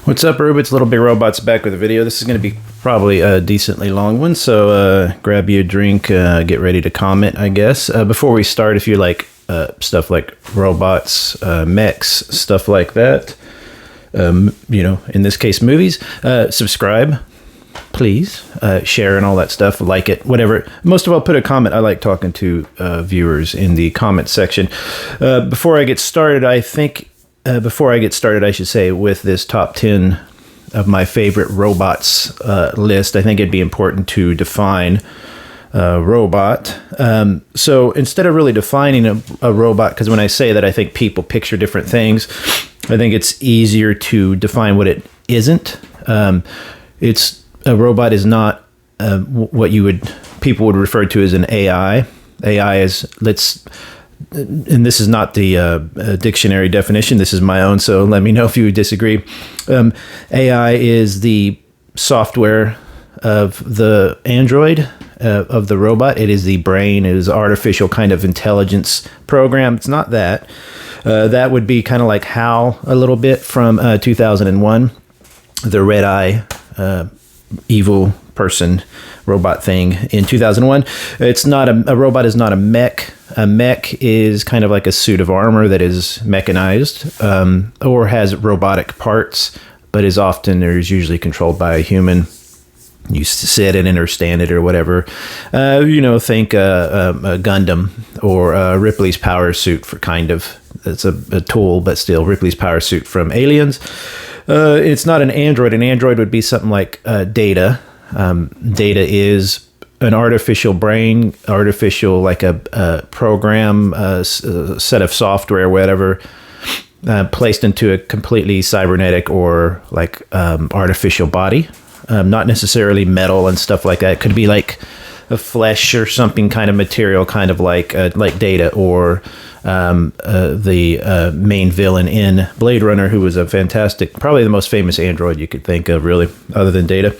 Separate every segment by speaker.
Speaker 1: What's up, Rube? It's Little Big Robots back with a video. This is going to be probably a decently long one, so grab you a drink, get ready to comment, I guess. Before we start, if you like stuff like robots, mechs, stuff like that, you know, in this case, movies, subscribe, please, share and all that stuff, like it, whatever. Most of all, put a comment. I like talking to viewers in the comment section. Before I get started, I should say, with this top 10 of my favorite robots list, I think it'd be important to define robot. So instead of really defining a robot, because when I say that, I think people picture different things, I think it's easier to define what it isn't. A robot is not what people would refer to as an AI. AI is, and this is not the dictionary definition. This is my own, so let me know if you disagree. AI is the software of the android, of the robot. It is the brain. It is artificial kind of intelligence program. It's not that. That would be kind of like HAL a little bit from 2001, the red eye evil person robot thing in 2001. It's not a robot is not a mech. A mech is kind of like a suit of armor that is mechanized or has robotic parts, but is usually controlled by a human. You sit in it or stand it or whatever. Think a Gundam or Ripley's power suit for kind of. It's a tool, but still Ripley's power suit from Aliens. It's not an android. An android would be something like Data. Data is an artificial brain, like a program, set of software, whatever, placed into a completely cybernetic or like artificial body, not necessarily metal and stuff like that. It could be like a flesh or something kind of material, kind of like Data or the main villain in Blade Runner, who was a fantastic, probably the most famous android you could think of, really, other than Data.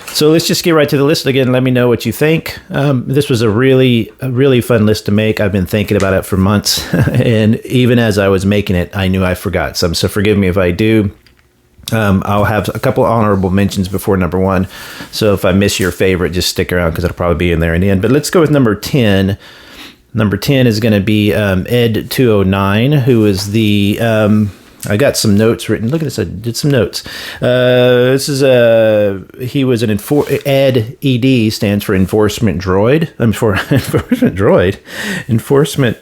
Speaker 1: So let's just get right to the list again. Let me know what you think. This was a really fun list to make. I've been thinking about it for months, and even as I was making it, I knew I forgot some. So forgive me if I do. I'll have a couple honorable mentions before number one. So if I miss your favorite, just stick around because it'll probably be in there in the end. But let's go with number 10. Number 10 is going to be Ed209, who is the... I got some notes written. Look at this. I did some notes. He was an Ed, ED stands for enforcement droid. Enforcement droid. Enforcement.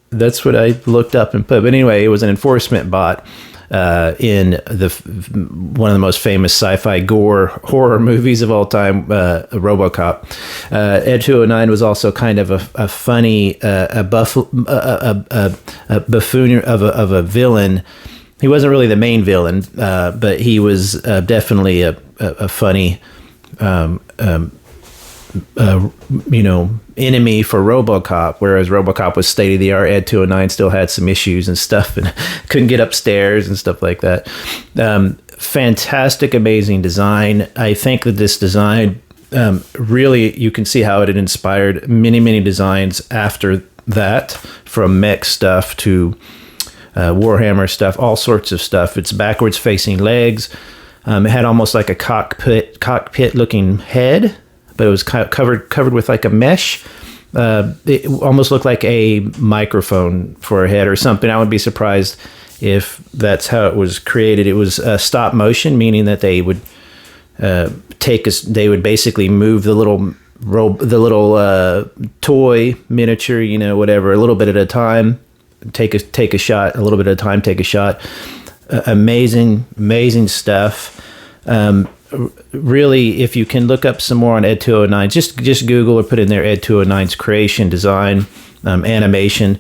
Speaker 1: That's what I looked up and put. But anyway, it was an enforcement bot in one of the most famous sci-fi gore horror movies of all time, RoboCop. Ed209 was also kind of a funny, buffoon of a villain. He wasn't really the main villain, but he was definitely a funny, enemy for RoboCop, whereas RoboCop was state of the art. Ed209 still had some issues and stuff, and couldn't get upstairs and stuff like that. Fantastic, amazing design. I think that this design really, you can see how it had inspired many designs after that, from mech stuff to Warhammer stuff, all sorts of stuff. It's backwards facing legs. It had almost like a cockpit looking head, but it was covered with like a mesh. It almost looked like a microphone for a head or something. I would be surprised if that's how it was created. It was stop motion, meaning that they would they would basically move the little toy miniature, whatever, a little bit at a time. Take a shot, a little bit at a time. Take a shot. Amazing stuff. Really, if you can look up some more on Ed209, just Google or put in there Ed209's creation, design, animation.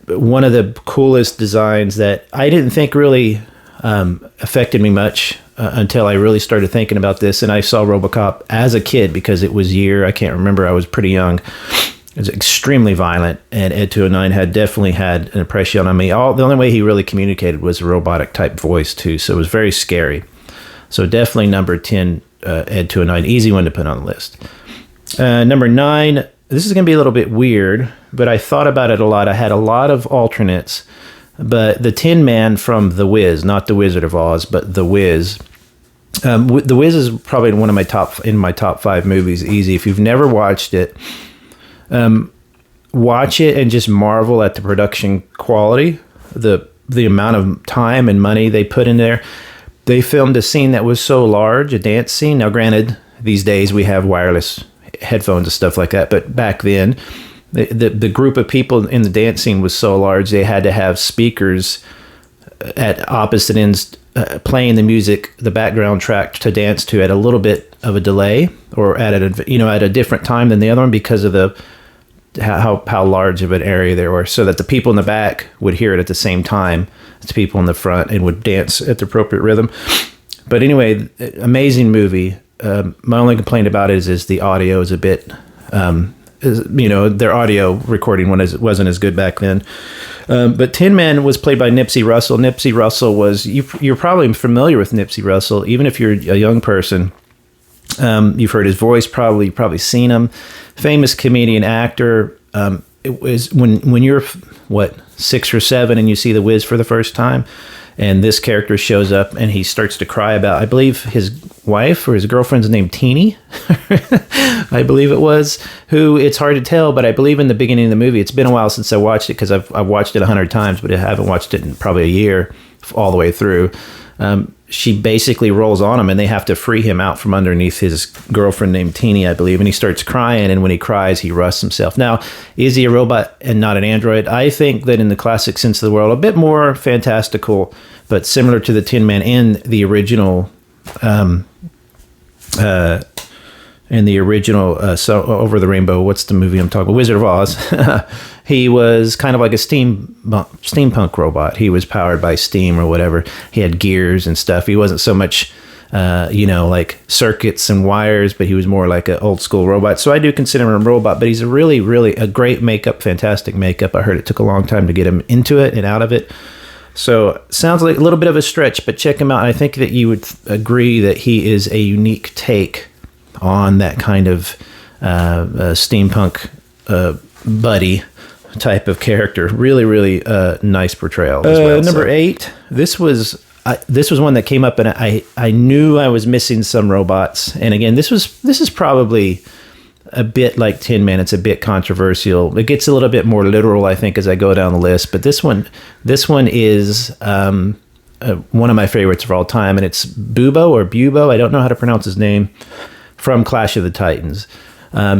Speaker 1: One of the coolest designs that I didn't think really affected me much until I really started thinking about this, and I saw RoboCop as a kid because it was I can't remember, I was pretty young. It was extremely violent, and Ed209 definitely had an impression on me. The only way he really communicated was a robotic type voice too, so it was very scary. So definitely number 10, Ed209, easy one to put on the list. Number 9, this is going to be a little bit weird, but I thought about it a lot. I had a lot of alternates But the Tin Man from The Wiz, not The Wizard of Oz, but The Wiz. The Wiz is probably one of my top 5 movies, easy. If you've never watched it, watch it and just marvel at the production quality, the amount of time and money they put in there. They filmed a scene that was so large, a dance scene. Now, granted, these days we have wireless headphones and stuff like that, but back then, the group of people in the dance scene was so large they had to have speakers at opposite ends playing the music, the background track to dance to at a little bit of a delay, or at a different time than the other one, because of how large of an area there were, so that the people in the back would hear it at the same time as the people in the front and would dance at the appropriate rhythm. But anyway, amazing movie. My only complaint about it is the audio is a bit, their audio recording wasn't as good back then. But Tin Man was played by Nipsey Russell. Nipsey Russell was, you're probably familiar with Nipsey Russell, even if you're a young person. You've heard his voice, probably seen him. Famous comedian, actor. It was when you're 6 or 7 and you see The Wiz for the first time, and this character shows up and he starts to cry about, I believe his wife or his girlfriend's named Teeny, I believe it was, who, it's hard to tell, but I believe in the beginning of the movie, it's been a while since I watched it because I've watched it 100 times, but I haven't watched it in probably a year all the way through. She basically rolls on him and they have to free him out from underneath his girlfriend named Teeny, I believe. And he starts crying. And when he cries, he rusts himself. Now, is he a robot and not an android? I think that in the classic sense of the world, a bit more fantastical, but similar to the Tin Man in the original, so Over the Rainbow, what's the movie I'm talking about? Wizard of Oz. He was kind of like a steampunk robot. He was powered by steam or whatever. He had gears and stuff. He wasn't so much, like circuits and wires, but he was more like an old school robot. So I do consider him a robot, but he's a really, really a great makeup, fantastic makeup. I heard it took a long time to get him into it and out of it. So sounds like a little bit of a stretch, but check him out. I think that you would agree that he is a unique take on that kind of steampunk buddy type of character. Really, really nice portrayal as well. Number 8, this was one that came up, and I knew I was missing some robots. And again, this is probably a bit like Tin Man. It's a bit controversial. It gets a little bit more literal, I think, as I go down the list. But this one is one of my favorites of all time, and it's Bubo or Bubo. I don't know how to pronounce his name. From Clash of the Titans.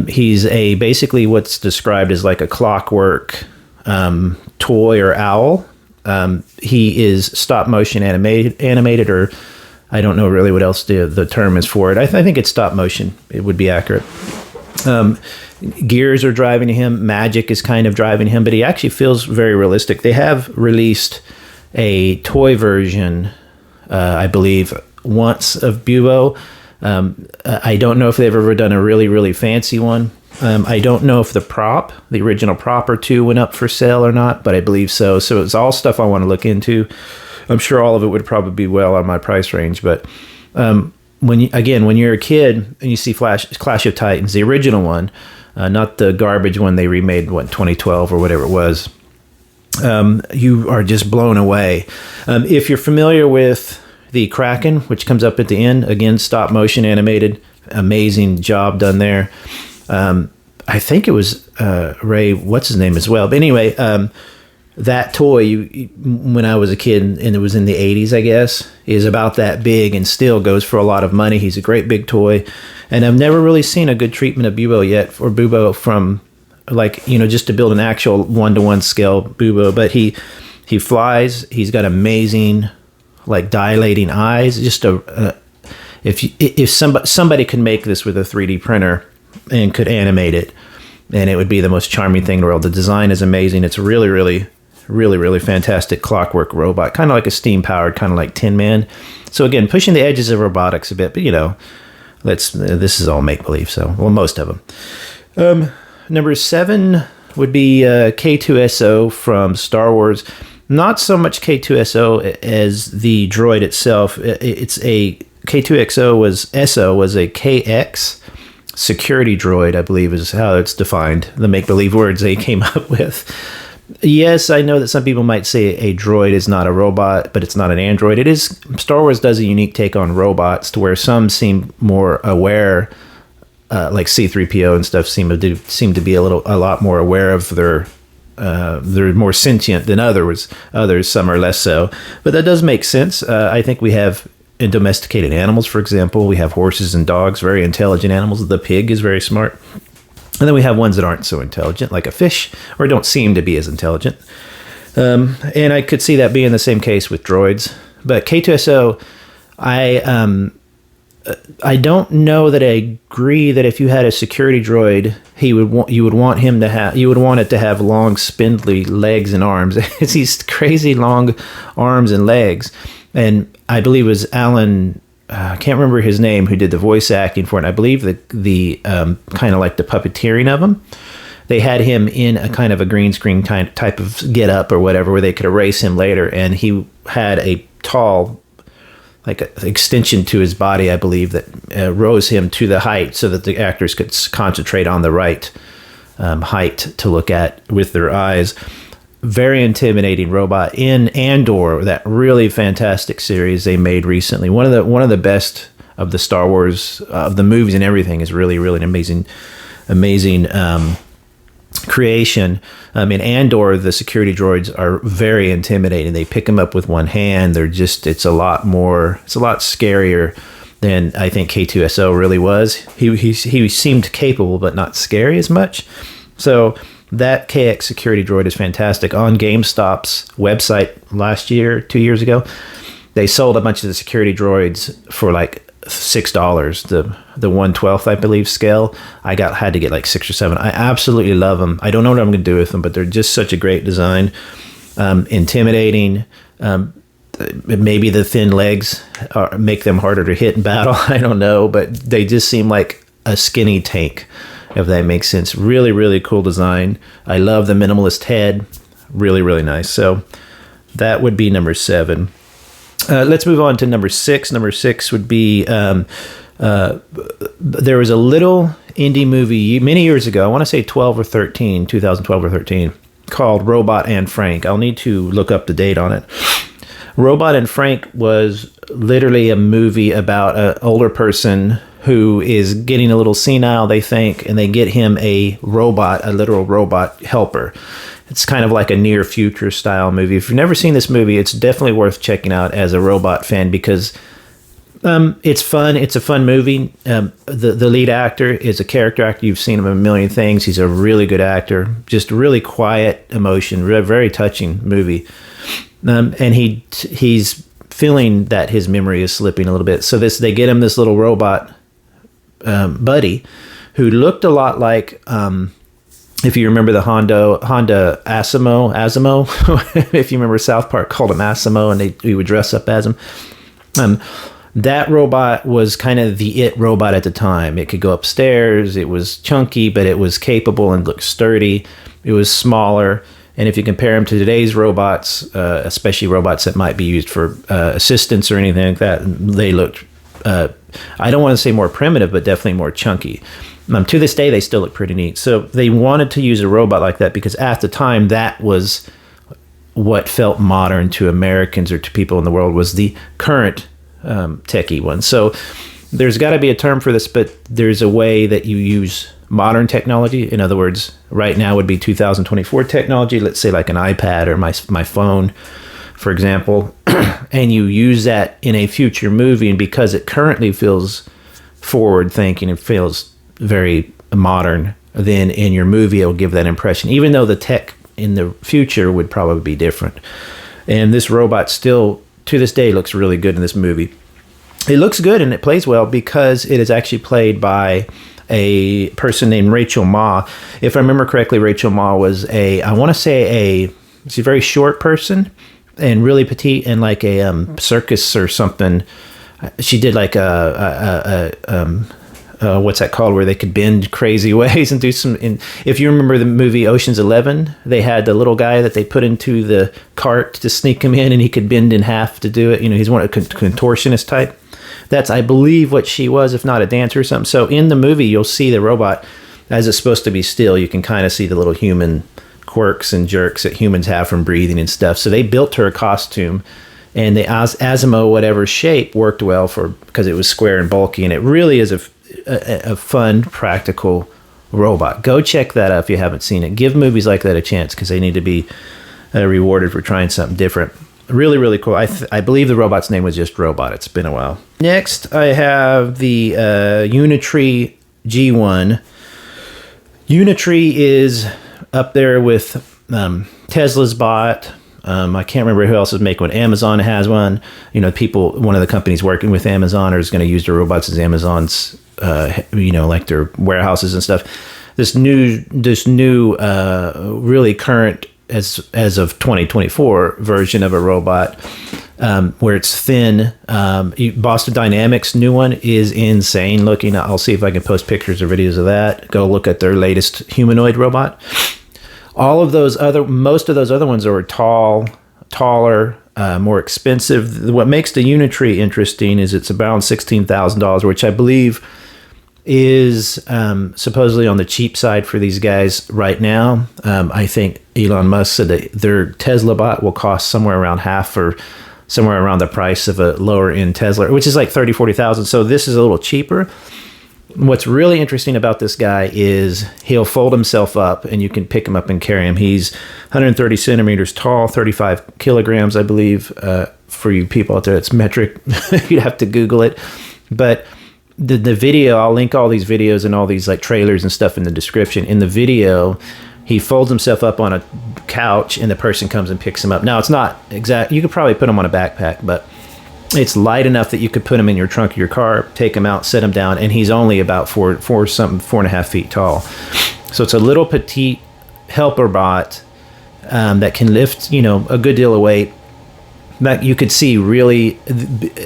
Speaker 1: He's basically what's described as like a clockwork toy or owl. He is stop motion animated, or I don't know really what else the term is for it. I think it's stop motion. It would be accurate. Gears are driving him. Magic is kind of driving him, but he actually feels very realistic. They have released a toy version, I believe, once of Bubo. I don't know if they've ever done a really, really fancy one. I don't know if the original prop or 2 went up for sale or not, but I believe so. So it's all stuff I want to look into. I'm sure all of it would probably be well on my price range. But when you're a kid and you see Clash of Titans, the original one, not the garbage one they remade, 2012 or whatever it was, you are just blown away. If you're familiar with the Kraken, which comes up at the end, again, stop motion animated, amazing job done there. I think it was Ray, what's his name as well. But anyway, that toy, when I was a kid, and it was in the 80s, I guess, is about that big and still goes for a lot of money. He's a great big toy. And I've never really seen a good treatment of Bubo yet, or Bubo from, just to build an actual one-to-one scale Bubo. But he flies. He's got amazing, dilating eyes. Just if somebody could make this with a 3D printer and could animate it, and it would be the most charming thing in the world. The design is amazing. It's really, really, really, really fantastic clockwork robot, kind of like a steam powered, kind of like Tin Man. So again, pushing the edges of robotics a bit, but this is all make believe. So, most of them. Number 7 would be K2SO from Star Wars. Not so much K2SO as the droid itself. It's a K2XO was a KX security droid, I believe is how it's defined. The make-believe words they came up with. Yes, I know that some people might say a droid is not a robot, but it's not an android. It is. Star Wars does a unique take on robots, to where some seem more aware, like C-3PO and stuff seem to be a lot more aware of their. They're more sentient than others. Some are less so, but that does make sense. I think we have in domesticated animals, for example, we have horses and dogs, very intelligent animals. The pig is very smart. And then we have ones that aren't so intelligent, like a fish, or don't seem to be as intelligent. And I could see that being the same case with droids. But K2SO, I don't know that I agree that if you had a security droid, you would want it to have long, spindly legs and arms. It's these crazy long arms and legs. And I believe it was Alan, I can't remember his name, who did the voice acting for it. And I believe the kind of like the puppeteering of him. They had him in a kind of a green screen type of get up or whatever, where they could erase him later. And he had a tall, like an extension to his body, I believe, that rose him to the height so that the actors could concentrate on the right height to look at with their eyes. Very intimidating robot in Andor, that really fantastic series they made recently. One of the best of the Star Wars of the movies and everything. Is really an amazing creation. In Andor, the security droids are very intimidating. They pick them up with one hand. It's a lot scarier than I think K2SO really was. He seemed capable, but not scary as much. So that KX security droid is fantastic. On GameStop's website 2 years ago, they sold a bunch of the security droids for like $6. The 1/12, I believe, scale. I had to get like 6 or 7. I absolutely love them. I don't know what I'm going to do with them, but they're just such a great design. Intimidating. Maybe the thin legs make them harder to hit in battle. I don't know, but they just seem like a skinny tank, if that makes sense. Really cool design. I love the minimalist head. Really nice. So that would be number 7. Let's move on to number 6. Number 6 would be there was a little indie movie many years ago. I want to say 2012 or 13, called Robot and Frank. I'll need to look up the date on it. Robot and Frank was literally a movie about an older person who is getting a little senile, they think, and they get him a literal robot helper. It's kind of like a near future style movie. If you've never seen this movie, it's definitely worth checking out as a robot fan, because it's fun. It's a fun movie. The lead actor is a character actor. You've seen him in a million things. He's a really good actor. Just really quiet emotion. Very touching movie. And he's feeling that his memory is slipping a little bit. So they get him this little robot buddy who looked a lot like, if you remember the Honda Asimo, if you remember, South Park called him Asimo, and he would dress up as him. That robot was kind of the it robot at the time. It could go upstairs. It was chunky, but it was capable and looked sturdy. It was smaller. And if you compare them to today's robots, especially robots that might be used for assistance or anything like that, they looked, I don't want to say more primitive, but definitely more chunky. To this day, they still look pretty neat. So they wanted to use a robot like that because at the time, that was what felt modern to Americans or to people in the world, was the current techie one. So there's got to be a term for this, but there's a way that you use modern technology. In other words, right now would be 2024 technology, let's say like an iPad or my phone, for example, and you use that in a future movie, and because it currently feels forward thinking and feels very modern, then in your movie it'll give that impression, even though the tech in the future would probably be different. And this robot still, to this day, looks really good in this movie. It looks good and it plays well because it is actually played by a person named Rachel Ma. If I remember correctly, Rachel Ma was she's a very short person and really petite, and like a circus or something. She did like what's that called, where they could bend crazy ways and do some. If you remember the movie Ocean's 11, they had the little guy that they put into the cart to sneak him in, and he could bend in half to do it. He's one of a contortionist type. That's, I believe, what she was, if not a dancer or something. So in the movie, you'll see the robot, as it's supposed to be still, you can kind of see the little human quirks and jerks that humans have from breathing and stuff. So they built her a costume, and the Asimo whatever shape worked well for because it was square and bulky, and it really is a fun, practical robot. Go check that out if you haven't seen it. Give movies like that a chance because they need to be rewarded for trying something different. Really, really cool. I believe the robot's name was just Robot. It's been a while. Next, I have the Unitree G1. Unitree is up there with Tesla's bot. I can't remember who else is making one. Amazon has one. You know, one of the companies working with Amazon is going to use their robots as Amazon's, like their warehouses and stuff. This new, really current as of 2024 version of a robot, where it's thin. Boston Dynamics' new one is insane looking. I'll see if I can post pictures or videos of that. Go look at their latest humanoid robot. Most of those other ones are taller, more expensive. What makes the Unitree interesting is it's about $16,000, which I believe is supposedly on the cheap side for these guys right now. I think Elon Musk said that their Tesla bot will cost somewhere around half or somewhere around the price of a lower end Tesla, which is like 30, 40,000. So this is a little cheaper. What's really interesting about this guy is he'll fold himself up and you can pick him up and carry him. He's 130 centimeters tall, 35 kilograms, I believe. For you people out there, it's metric. You'd have to Google it. But the video, I'll link all these videos and all these like trailers and stuff in the description. In the video, he folds himself up on a couch and the person comes and picks him up. Now, it's not exact. You could probably put him on a backpack, but it's light enough that you could put him in your trunk of your car, take him out, set him down, and he's only about 4.5 feet tall. So it's a little petite helper bot that can lift, a good deal of weight. That you could see really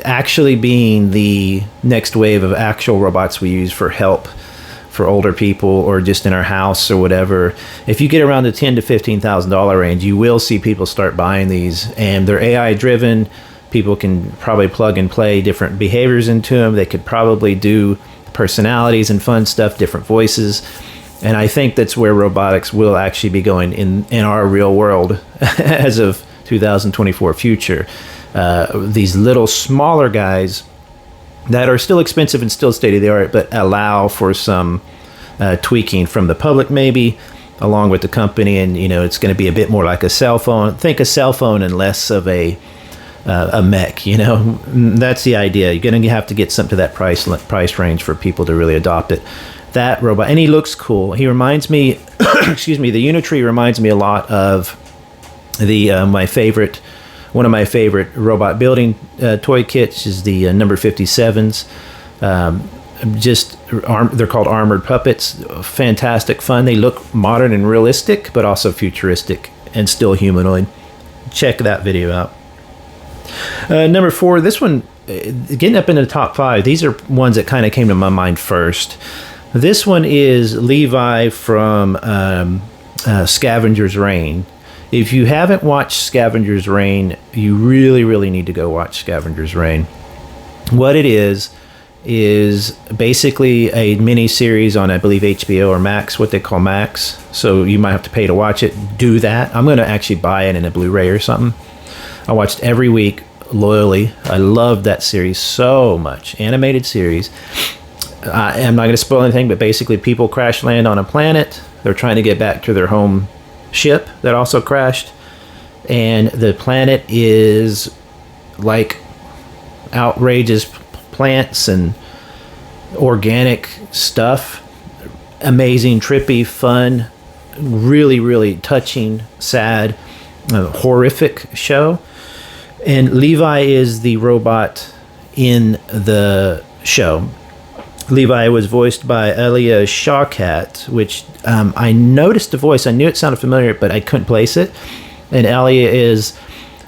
Speaker 1: actually being the next wave of actual robots we use for help for older people or just in our house or whatever. If you get around the $10,000 to $15,000 range, you will see people start buying these, and they're AI driven. People can probably plug and play different behaviors into them. They could probably do personalities and fun stuff, different voices. And I think that's where robotics will actually be going in our real world as of 2024 future. These little smaller guys that are still expensive and still state of the art, but allow for some tweaking from the public maybe, along with the company. And, it's going to be a bit more like a cell phone. Think a cell phone and less of a mech, That's the idea. You're going to have to get something to that price range for people to really adopt it. That robot, and he looks cool. He reminds me, excuse me, the Unitree reminds me a lot of the one of my favorite robot building toy kits is the number 57s. They're called armored puppets. Fantastic fun. They look modern and realistic, but also futuristic and still humanoid. Check that video out. Number 4, this one, getting up into the top 5, these are ones that kind of came to my mind first. This one is Levi from Scavenger's Reign. If you haven't watched Scavenger's Reign, you really, really need to go watch Scavenger's Reign. What it is basically a mini-series on, I believe, HBO or Max, what they call Max. So you might have to pay to watch it. Do that. I'm going to actually buy it in a Blu-ray or something. I watched every week loyally. I loved that series so much. Animated series. I'm not going to spoil anything, but basically people crash land on a planet. They're trying to get back to their home ship that also crashed. And the planet is like outrageous plants and organic stuff. Amazing, trippy, fun, really, really touching, sad, horrific show. And Levi is the robot in the show. Levi was voiced by Elia Shawkat, which I noticed the voice. I knew it sounded familiar, but I couldn't place it. And Elia is,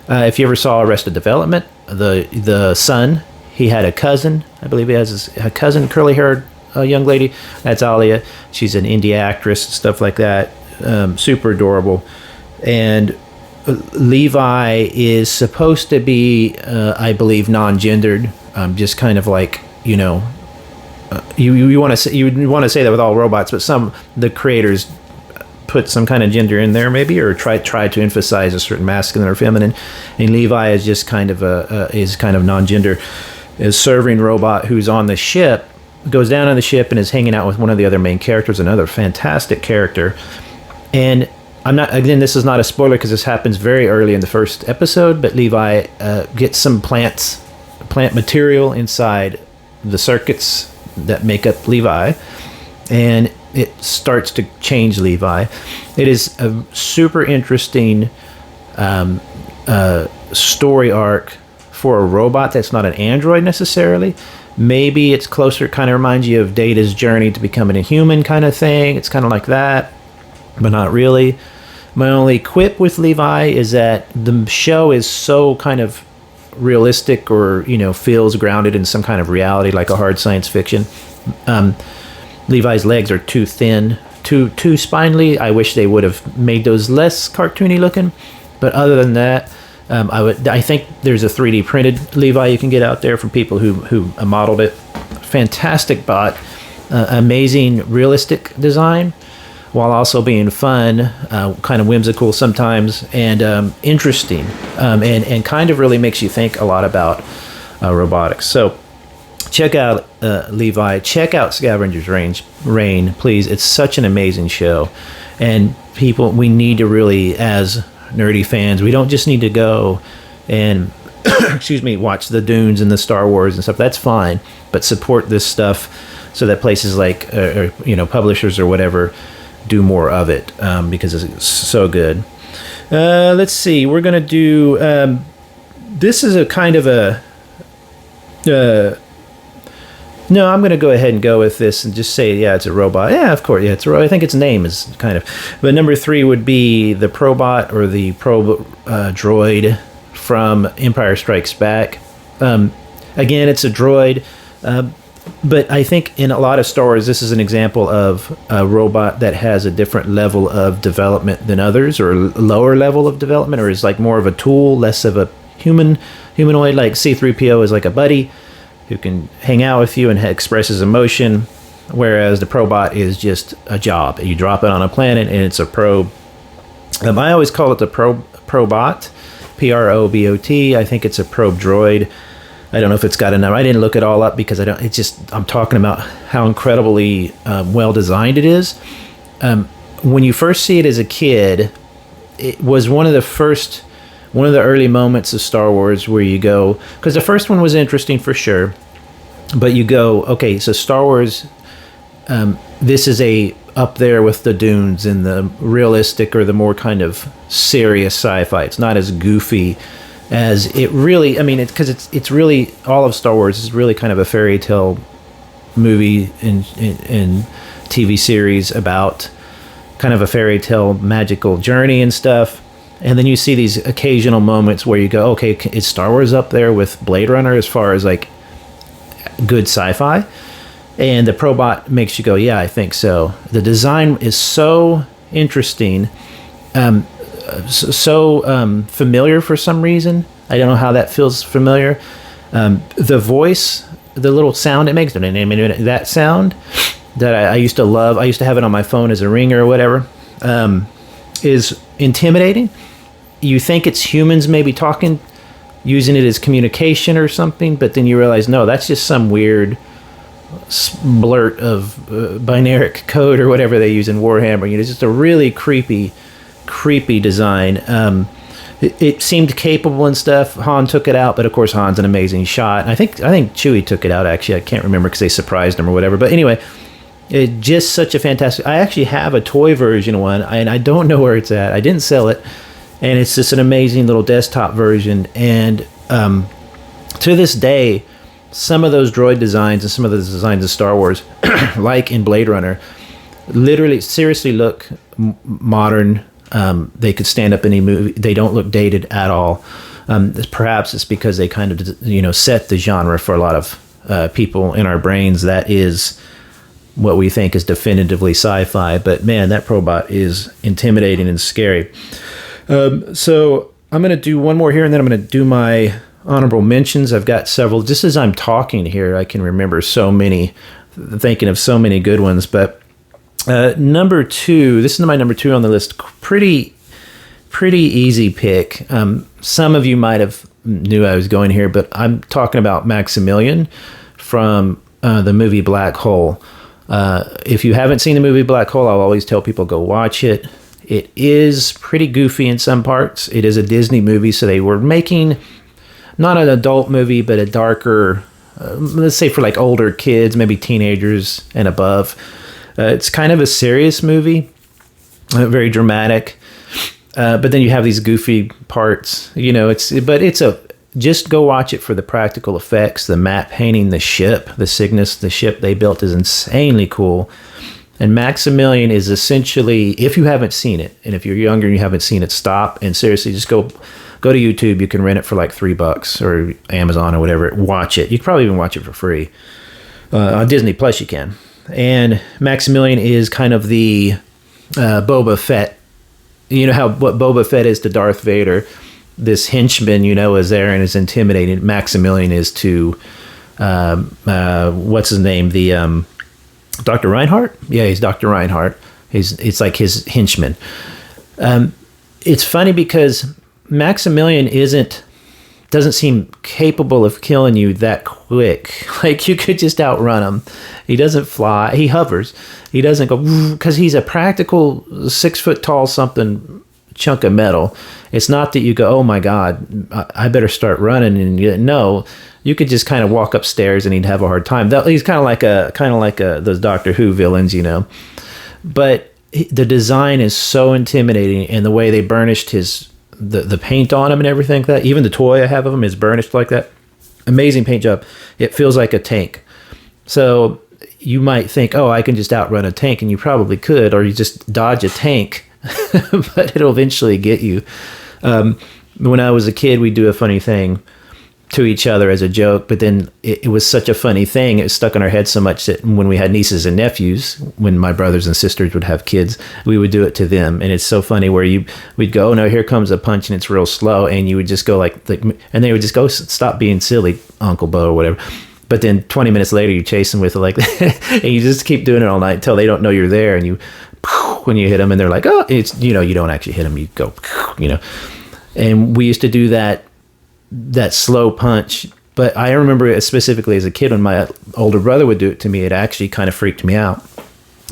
Speaker 1: if you ever saw Arrested Development, the son, he had a cousin. I believe he has a cousin, curly-haired young lady. That's Alia. She's an indie actress, stuff like that. Super adorable. And Levi is supposed to be, I believe, non-gendered. Just kind of like, you want to say that with all robots, but the creators put some kind of gender in there, maybe, or try to emphasize a certain masculine or feminine. And Levi is just kind of non-gender, is serving robot who's on the ship, goes down on the ship and is hanging out with one of the other main characters, another fantastic character. And this is not a spoiler because this happens very early in the first episode, but Levi gets some plant material inside the circuits that make up Levi, and it starts to change Levi. It is a super interesting story arc for a robot that's not an android necessarily. Maybe it's closer, kind of reminds you of Data's journey to becoming a human kind of thing. It's kind of like that, but not really. My only quip with Levi is that the show is so kind of realistic, or feels grounded in some kind of reality, like a hard science fiction. Levi's legs are too thin, too spindly. I wish they would have made those less cartoony looking, but other than that, I think there's a 3D printed Levi you can get out there from people who modeled it. Fantastic bot, amazing realistic design, while also being fun, kind of whimsical sometimes, and interesting, and kind of really makes you think a lot about robotics. So check out Levi. Check out Scavenger's Reign, please. It's such an amazing show, and people, we need to really, as nerdy fans, we don't just need to go and watch the Dunes and the Star Wars and stuff. That's fine, but support this stuff so that places like publishers or whatever do more of it, because it's so good. Let's see, we're gonna do this is a kind of a no, I'm going to go ahead and go with this and just say, yeah, it's a robot. Yeah, of course. Yeah, it's a robot. I think its name is kind of. But number 3 would be the Probot, or the droid from Empire Strikes Back. Again, it's a droid. But I think in a lot of Star Wars, this is an example of a robot that has a different level of development than others, or a lower level of development, or is like more of a tool, less of a humanoid. Like C-3PO is like a buddy who can hang out with you and expresses emotion, whereas the Probot is just a job. You drop it on a planet and it's a probe. I always call it the Probot, Probot. I think it's a probe droid. I don't know if it's got a number. I didn't look it all up because I'm talking about how incredibly well designed it is. When you first see it as a kid, it was one of the early moments of Star Wars where you go, because the first one was interesting for sure, but you go, okay, so Star Wars, this is up there with the Dunes and the realistic, or the more kind of serious sci-fi. It's not as goofy as it really, because it's really, all of Star Wars is really kind of a fairy tale movie and TV series about kind of a fairy tale magical journey and stuff. And then you see these occasional moments where you go, okay, is Star Wars up there with Blade Runner as far as like good sci-fi? And the Probot makes you go, yeah, I think so. The design is so interesting, so familiar for some reason. I don't know how that feels familiar. The voice, the little sound it makes, that sound that I used to love, I used to have it on my phone as a ringer or whatever, is intimidating. You think it's humans maybe talking, using it as communication or something, but then you realize, no, that's just some weird blurt of binary code or whatever they use in Warhammer. It's just a really creepy design. It seemed capable and stuff. Han took it out, but of course Han's an amazing shot. I think Chewie took it out, actually. I can't remember because they surprised him or whatever. But anyway, it's just such a fantastic. I actually have a toy version one, and I don't know where it's at. I didn't sell it. And it's just an amazing little desktop version. And to this day, some of those droid designs and some of the designs of Star Wars, like in Blade Runner, literally, seriously look modern. They could stand up any movie. They don't look dated at all. Perhaps it's because they kind of, set the genre for a lot of people in our brains. That is what we think is definitively sci-fi. But man, that Probot is intimidating and scary. So I'm going to do one more here, and then I'm going to do my honorable mentions. I've got several. Just as I'm talking here, I can remember so many, thinking of so many good ones. But Number two, this is my number two on the list. Pretty easy pick. Some of you might have knew I was going here, but I'm talking about Maximillian from the movie Blackhole. If you haven't seen the movie Blackhole, I'll always tell people go watch it. It is pretty goofy in some parts. It is a Disney movie, so they were making not an adult movie, but a darker, let's say for like older kids, maybe teenagers and above. It's kind of a serious movie, very dramatic. But then you have these goofy parts, just go watch it for the practical effects, the matte painting, the ship, the Cygnus, the ship they built is insanely cool. And Maximillian is essentially, if you haven't seen it, and if you're younger and you haven't seen it, stop and seriously just go to YouTube. You can rent it for like $3 or Amazon or whatever. Watch it. You can probably even watch it for free. On Disney Plus you can. And Maximillian is kind of the Boba Fett. You know what Boba Fett is to Darth Vader. This henchman, is there and is intimidating. Maximillian is to what's his name? The Dr. Reinhardt? Yeah, he's Dr. Reinhardt. It's like his henchman. It's funny because Maximillian doesn't seem capable of killing you that quick. Like you could just outrun him. He doesn't fly. He hovers. He doesn't go, because he's a practical 6 foot tall something chunk of metal. It's not that you go, oh my God, I better start running. And no, you could just kind of walk upstairs and he'd have a hard time. He's kind of like those Doctor Who villains, But the design is so intimidating, and the way they burnished the paint on him and everything like that. Even the toy I have of him is burnished like that. Amazing paint job. It feels like a tank. So you might think, oh, I can just outrun a tank, and you probably could, or you just dodge a tank, but it'll eventually get you. When I was a kid, we'd do a funny thing to each other as a joke, but then it was such a funny thing. It was stuck in our head so much that when we had nieces and nephews, when my brothers and sisters would have kids, we would do it to them. And it's so funny where we'd go, oh no, here comes a punch, and it's real slow. And you would just go and they would just go, stop being silly, Uncle Bo or whatever. But then 20 minutes later, you chase them with it like that. And you just keep doing it all night until they don't know you're there. And when you hit them and they're like, oh, it's, you don't actually hit them. You go, and we used to do that slow punch. But I remember it specifically as a kid when my older brother would do it to me, it actually kind of freaked me out.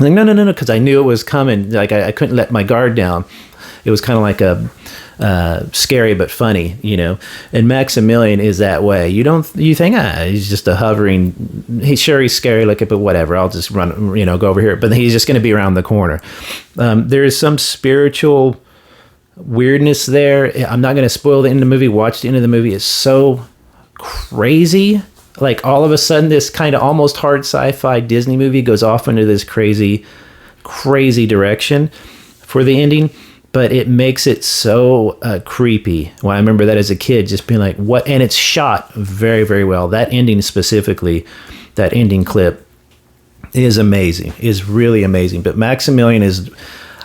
Speaker 1: I'm like, no, because I knew it was coming. Like I couldn't let my guard down. It was kind of like a scary but funny, And Maximillian is that way. You think, he's just a hovering. He's scary looking, but whatever. I'll just run, go over here. But he's just going to be around the corner. There is some spiritual weirdness there. I'm not going to spoil the end of the movie. Watch the end of the movie. It's so crazy. Like all of a sudden, this kind of almost hard sci-fi Disney movie goes off into this crazy direction for the ending. But it makes it so creepy. Well, I remember that as a kid, just being like, what? And it's shot very, very well. That ending specifically, that ending clip is amazing, is really amazing. But Maximillian is,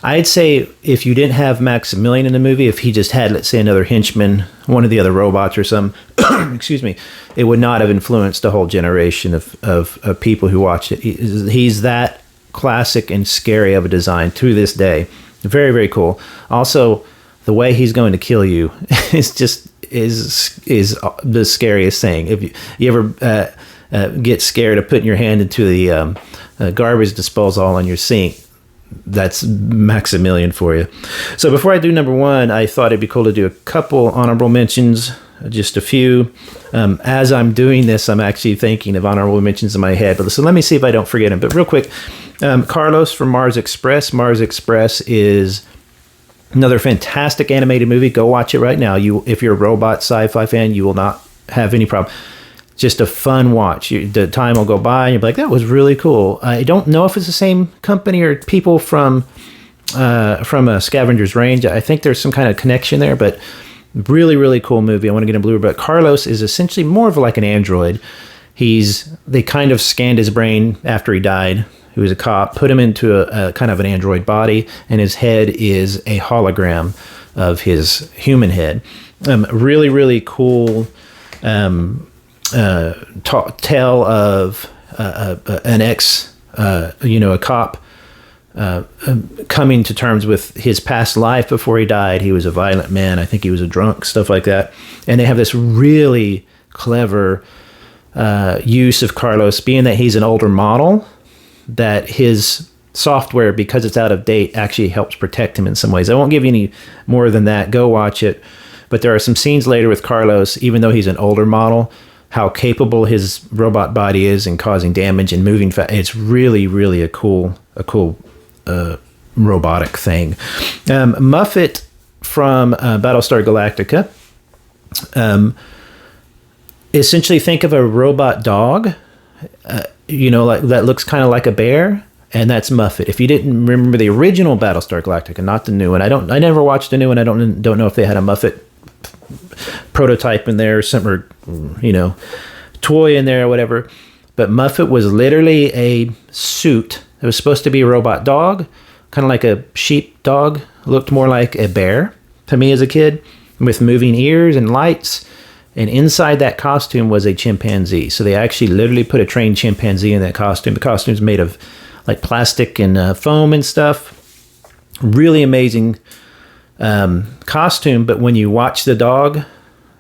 Speaker 1: I'd say if you didn't have Maximillian in the movie, if he just had, let's say, another henchman, one of the other robots or some, excuse me, it would not have influenced a whole generation of people who watched it. He's that classic and scary of a design to this day. Very, very cool. Also, the way he's going to kill you is the scariest thing. If you ever get scared of putting your hand into the garbage disposal on your sink, that's Maximillian for you. So before I do number one, I thought it'd be cool to do a couple honorable mentions, just a few. As I'm doing this, I'm actually thinking of honorable mentions in my head. But so let me see if I don't forget them. But real quick, Carlos from Mars Express. Mars Express is another fantastic animated movie. Go watch it right now. If you're a robot sci-fi fan, you will not have any problem. Just a fun watch. The time will go by and you'll be like, that was really cool. I don't know if it's the same company or people from a Scavenger's Range. I think there's some kind of connection there, but really, really cool movie. I want to get in blue, but Carlos is essentially more of like an android. They kind of scanned his brain after he died. He was a cop, put him into a kind of an android body, and his head is a hologram of his human head. Really, really cool tale of an a cop coming to terms with his past life before he died. He was a violent man. I think he was a drunk, stuff like that. And they have this really clever use of Carlos, being that he's an older model, that his software, because it's out of date, actually helps protect him in some ways. I won't give you any more than that. Go watch it. But there are some scenes later with Carlos, even though he's an older model, how capable his robot body is in causing damage and moving fast. It's really, really a cool robotic thing. Muffit from Battlestar Galactica. Essentially, think of a robot dog, like that looks kind of like a bear, and that's Muffit. If you didn't remember the original Battlestar Galactica, not the new one, I never watched the new one. I don't know if they had a Muffit prototype in there or something, or toy in there or whatever. But Muffit was literally a suit. It was supposed to be a robot dog, kind of like a sheep dog. Looked more like a bear to me as a kid, with moving ears and lights. And inside that costume was a chimpanzee. So they actually literally put a trained chimpanzee in that costume. The costume's made of like plastic and foam and stuff. Really amazing costume. But when you watch the dog,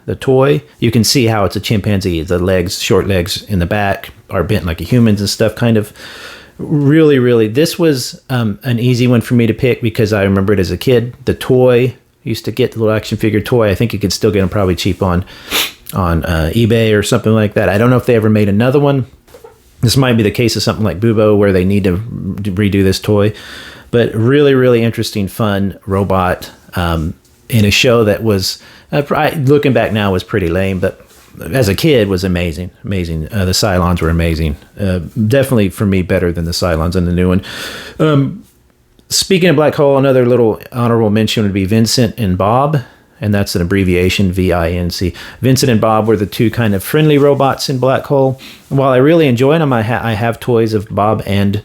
Speaker 1: the toy, you can see how it's a chimpanzee. The legs, short legs in the back, are bent like a human's and stuff, kind of. Really, really. This was an easy one for me to pick because I remember it as a kid. The toy, used to get the little action figure toy. I think you could still get them probably cheap on eBay or something like that. I don't know if they ever made another one. This might be the case of something like Bubo where they need to redo this toy. But really, really interesting, fun robot in a show that was, looking back now, was pretty lame, but as a kid was amazing. The Cylons were amazing. Definitely for me better than the Cylons in the new one. Speaking of Blackhole, another little honorable mention would be V.I.N.C.E.N.T and B.O.B, and that's an abbreviation, V-I-N-C. V.I.N.C.E.N.T and B.O.B were the two kind of friendly robots in Blackhole. While I really enjoyed them, I have toys of B.O.B and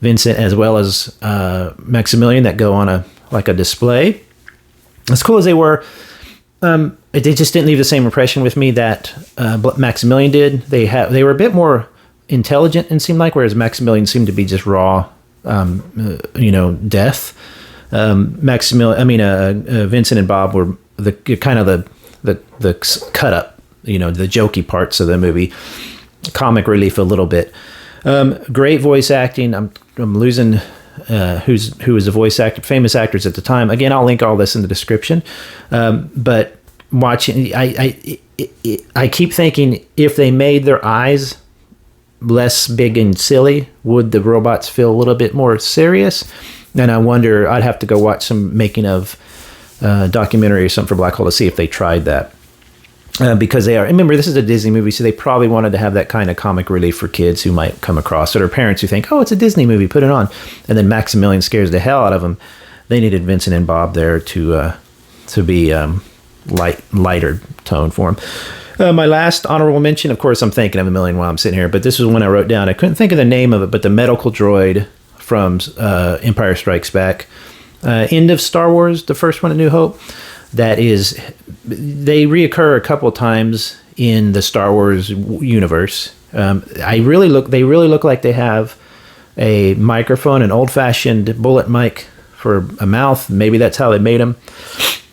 Speaker 1: V.I.N.C.E.N.T as well as Maximillian that go on a display. As cool as they were, they just didn't leave the same impression with me that Maximillian did. They were a bit more intelligent, and seemed like, whereas Maximillian seemed to be just raw, death. V.I.N.C.E.N.T and B.O.B were the kind of the cut up, the jokey parts of the movie, comic relief a little bit. Great voice acting. I'm losing who was the voice actor, famous actors at the time. Again, I'll link all this in the description. But watching, I keep thinking, if they made their eyes less big and silly, would the robots feel a little bit more serious? And I wonder, I'd have to go watch some making of documentary or something for Blackhole to see if they tried that. Because they are, remember, this is a Disney movie, so they probably wanted to have that kind of comic relief for kids who might come across it, or parents who think, oh, it's a Disney movie, put it on. And then Maximillian scares the hell out of them. They needed V.I.N.C.E.N.T and B.O.B there to be lighter tone for them. My last honorable mention, of course, I'm thinking of a million while I'm sitting here, but this was one I wrote down. I couldn't think of the name of it, but the medical droid from Empire Strikes Back. End of Star Wars, the first one, A New Hope. They reoccur a couple of times in the Star Wars universe. They really look like they have a microphone, an old-fashioned bullet mic for a mouth. Maybe that's how they made them.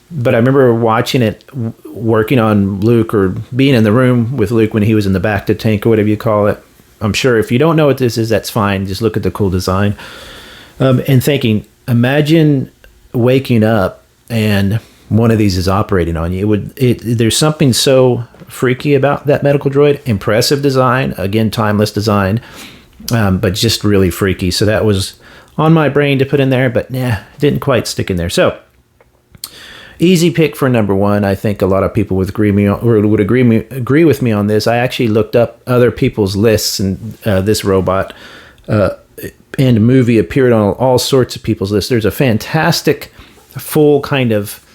Speaker 1: But I remember watching it, working on Luke, or being in the room with Luke when he was in the back to tank, or whatever you call it. I'm sure if you don't know what this is, that's fine. Just look at the cool design. And thinking, imagine waking up and one of these is operating on you. There's something so freaky about that medical droid. Impressive design, again, timeless design, but just really freaky. So that was on my brain to put in there, but didn't quite stick in there. So easy pick for number one. I think a lot of people would agree with me on this. I actually looked up other people's lists, and this robot and movie appeared on all sorts of people's lists. There's a fantastic full kind of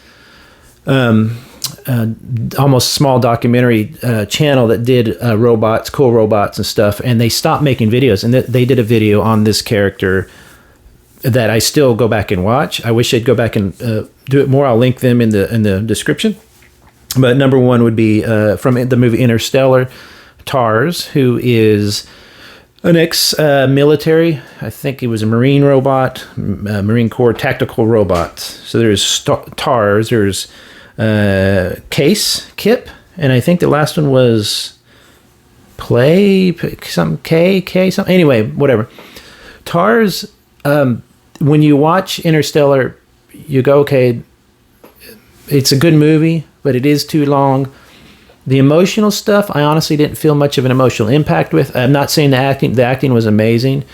Speaker 1: almost small documentary channel that did robots, cool robots and stuff, and they stopped making videos, and they did a video on this character that I still go back and watch. I wish they'd go back and do it more. I'll link them in the description. But number one would be from the movie Interstellar, Tars, who is an ex-military. I think he was a Marine robot, Marine Corps tactical robot. So there's TARS, there's Case, Kip, and I think the last one was something, something. Anyway, whatever. TARS, when you watch Interstellar, you go, okay, it's a good movie, but it is too long. The emotional stuff, I honestly didn't feel much of an emotional impact with. I'm not saying the acting was amazing,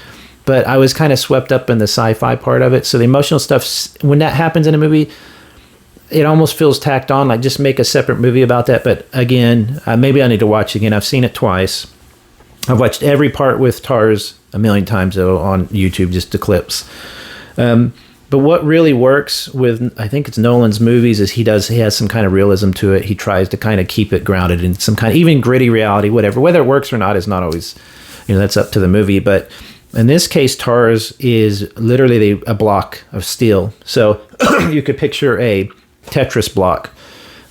Speaker 1: but I was kind of swept up in the sci-fi part of it. So the emotional stuff, when that happens in a movie, it almost feels tacked on, like just make a separate movie about that. But again, maybe I need to watch it again. I've seen it twice. I've watched every part with TARS a million times though on YouTube, just the clips. But what really works with, I think it's Nolan's movies, is he has some kind of realism to it. He tries to kind of keep it grounded in some kind of even gritty reality, whatever. Whether it works or not is not always, that's up to the movie. But in this case, TARS is literally a block of steel. So you could picture a Tetris block,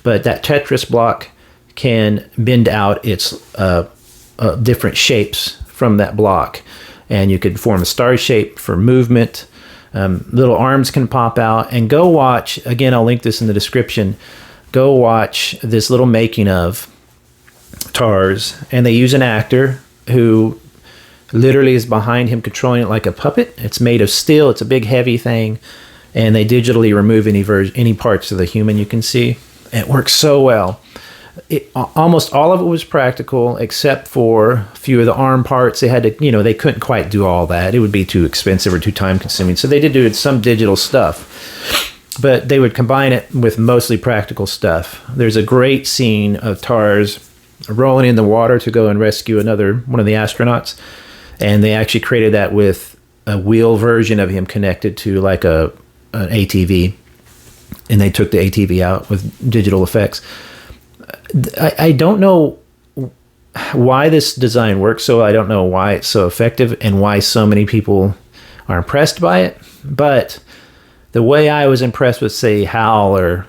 Speaker 1: but that Tetris block can bend out its different shapes from that block. And you could form a star shape for movement. Little arms can pop out. And go watch, again, I'll link this in the description, go watch this little making of TARS. And they use an actor who literally is behind him controlling it like a puppet. It's made of steel. It's a big, heavy thing. And they digitally remove any parts of the human you can see. It works so well. Almost all of it was practical, except for a few of the arm parts. They had to, they couldn't quite do all that. It would be too expensive or too time consuming. So they did do some digital stuff, but they would combine it with mostly practical stuff. There's a great scene of TARS rolling in the water to go and rescue one of the astronauts. And they actually created that with a wheel version of him connected to like an ATV. And they took the ATV out with digital effects. I don't know why this design works, so I don't know why it's so effective and why so many people are impressed by it. But the way I was impressed with, say, Hal or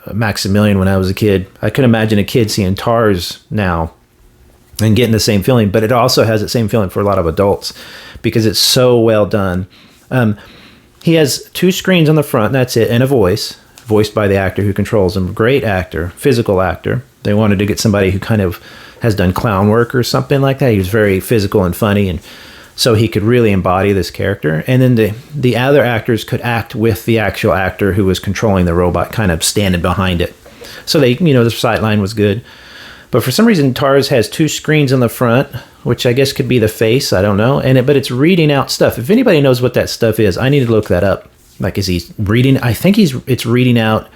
Speaker 1: Maximillian when I was a kid, I could imagine a kid seeing TARS now and getting the same feeling. But it also has the same feeling for a lot of adults because it's so well done. He has 2 screens on the front, that's it, and a voiced by the actor who controls him. Great actor, physical actor. They wanted to get somebody who kind of has done clown work or something like that. He was very physical and funny, and so he could really embody this character. And then the other actors could act with the actual actor who was controlling the robot, kind of standing behind it. So the sight line was good. But for some reason, TARS has 2 screens on the front, which I guess could be the face. I don't know. But it's reading out stuff. If anybody knows what that stuff is, I need to look that up. Like, is he reading? I think it's reading out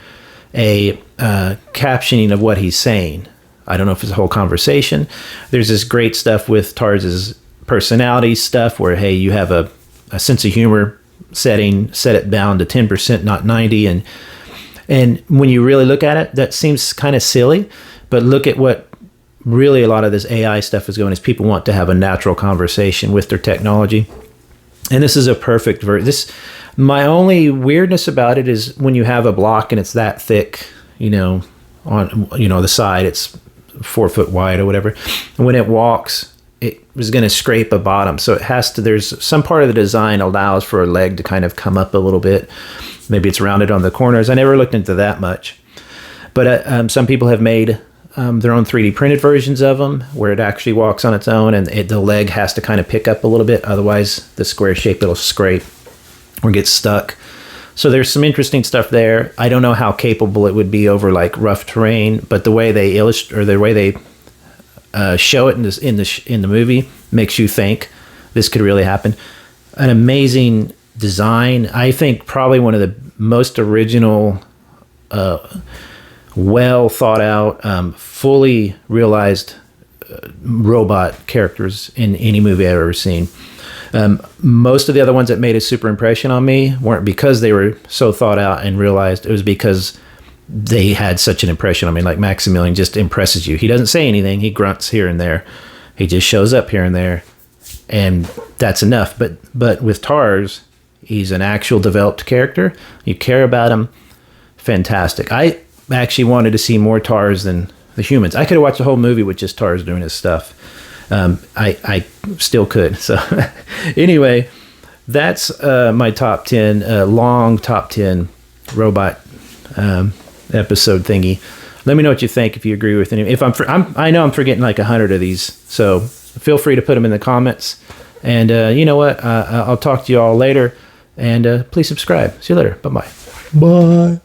Speaker 1: a captioning of what he's saying. I don't know if it's a whole conversation. There's this great stuff with TARS's personality stuff where, hey, you have a sense of humor setting, set it down to 10%, not 90. And when you really look at it, that seems kind of silly. But look at what really a lot of this AI stuff is going is people want to have a natural conversation with their technology. And this is a perfect my only weirdness about it is when you have a block and it's that thick, on the side, it's 4 foot wide or whatever. And when it walks, it was going to scrape a bottom. So there's some part of the design allows for a leg to kind of come up a little bit. Maybe it's rounded on the corners. I never looked into that much. But some people have made their own 3D printed versions of them where it actually walks on its own and the leg has to kind of pick up a little bit. Otherwise, the square shape, it'll scrape or get stuck. So there's some interesting stuff there. I don't know how capable it would be over like rough terrain, but the way they illustrate or the way they show it in the movie makes you think this could really happen. An amazing design. I think probably one of the most original, well thought out, fully realized robot characters in any movie I've ever seen. Most of the other ones that made a super impression on me weren't because they were so thought out and realized. It was because they had such an impression on me. Like Maximillian just impresses you. He doesn't say anything. He grunts here and there. He just shows up here and there, and that's enough. But with TARS, he's an actual developed character. You care about him. Fantastic. I actually wanted to see more TARS than the humans. I could have watched the whole movie with just TARS doing his stuff. I still could. So anyway, that's my top 10, long top 10 robot episode thingy. Let me know what you think, if you agree with any. If I know I'm forgetting like 100 of these, so feel free to put them in the comments. And you know what? I'll talk to you all later. And please subscribe. See you later. Bye-bye. Bye.